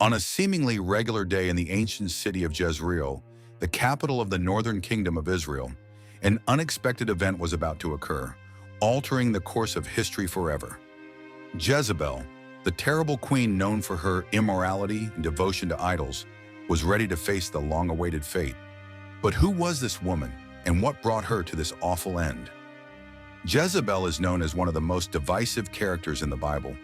On a seemingly regular day in the ancient city of Jezreel, the capital of the northern kingdom of Israel, an unexpected event was about to occur, altering the course of history forever. Jezebel, the terrible queen known for her immorality and devotion to idols, was ready to face the long-awaited fate. But who was this woman, and what brought her to this awful end? Jezebel is known as one of the most divisive characters in the Bible.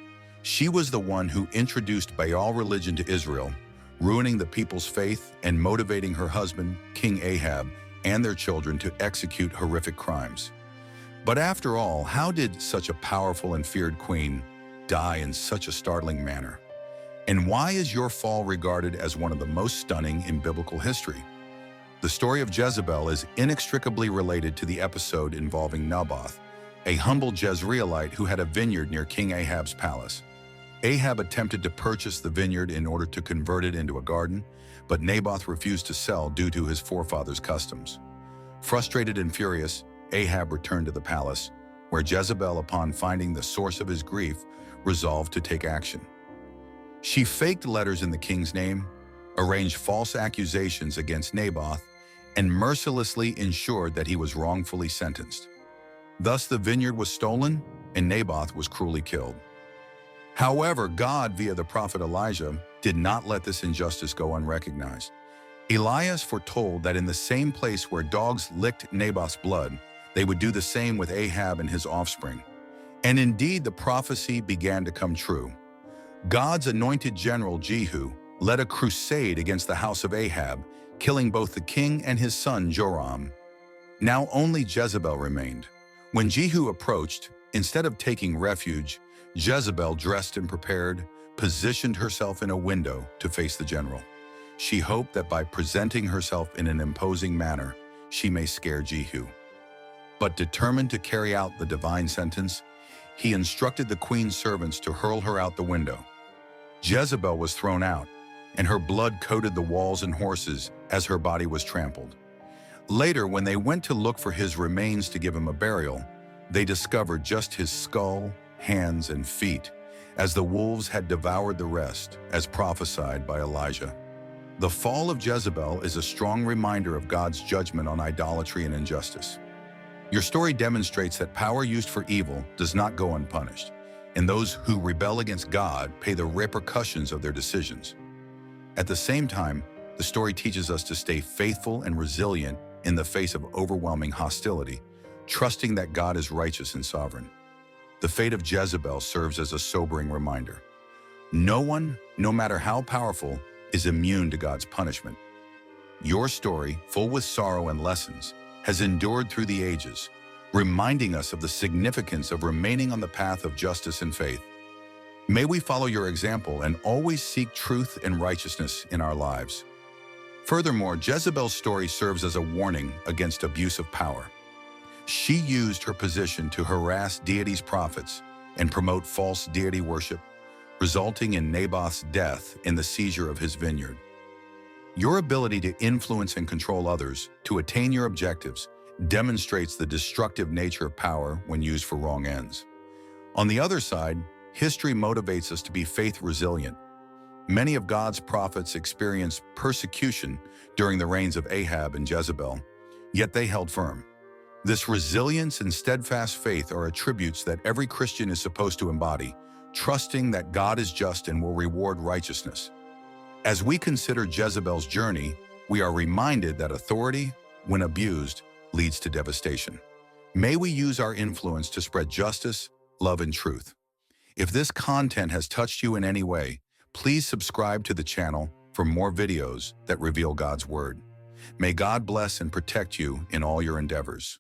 She was the one who introduced Baal religion to Israel, ruining the people's faith and motivating her husband, King Ahab, and their children to execute horrific crimes. But after all, how did such a powerful and feared queen die in such a startling manner? And why is your fall regarded as one of the most stunning in biblical history? The story of Jezebel is inextricably related to the episode involving Naboth, a humble Jezreelite who had a vineyard near King Ahab's palace. Ahab attempted to purchase the vineyard in order to convert it into a garden, but Naboth refused to sell due to his forefathers' customs. Frustrated and furious, Ahab returned to the palace, where Jezebel, upon finding the source of his grief, resolved to take action. She faked letters in the king's name, arranged false accusations against Naboth, and mercilessly ensured that he was wrongfully sentenced. Thus, the vineyard was stolen, and Naboth was cruelly killed. However, God, via the prophet Elijah, did not let this injustice go unrecognized. Elias foretold that in the same place where dogs licked Naboth's blood, they would do the same with Ahab and his offspring. And indeed, the prophecy began to come true. God's anointed general Jehu led a crusade against the house of Ahab, killing both the king and his son Joram. Now only Jezebel remained. When Jehu approached, instead of taking refuge, Jezebel, dressed and prepared, positioned herself in a window to face the general. She hoped that by presenting herself in an imposing manner, she may scare Jehu. But determined to carry out the divine sentence, he instructed the queen's servants to hurl her out the window. Jezebel was thrown out, and her blood coated the walls and horses as her body was trampled. Later, when they went to look for his remains to give him a burial, they discovered just his skull, hands, and feet, as the wolves had devoured the rest, as prophesied by Elijah. The fall of Jezebel is a strong reminder of God's judgment on idolatry and injustice. Your story demonstrates that power used for evil does not go unpunished, and those who rebel against God pay the repercussions of their decisions. At the same time, the story teaches us to stay faithful and resilient in the face of overwhelming hostility, trusting that God is righteous and sovereign. The fate of Jezebel serves as a sobering reminder. No one, no matter how powerful, is immune to God's punishment. Your story, full with sorrow and lessons, has endured through the ages, reminding us of the significance of remaining on the path of justice and faith. May we follow your example and always seek truth and righteousness in our lives. Furthermore, Jezebel's story serves as a warning against abuse of power. She used her position to harass deity's prophets and promote false deity worship, resulting in Naboth's death in the seizure of his vineyard. Your ability to influence and control others to attain your objectives demonstrates the destructive nature of power when used for wrong ends. On the other side, history motivates us to be faith resilient. Many of God's prophets experienced persecution during the reigns of Ahab and Jezebel, yet they held firm. This resilience and steadfast faith are attributes that every Christian is supposed to embody, trusting that God is just and will reward righteousness. As we consider Jezebel's journey, we are reminded that authority, when abused, leads to devastation. May we use our influence to spread justice, love, and truth. If this content has touched you in any way, please subscribe to the channel for more videos that reveal God's Word. May God bless and protect you in all your endeavors.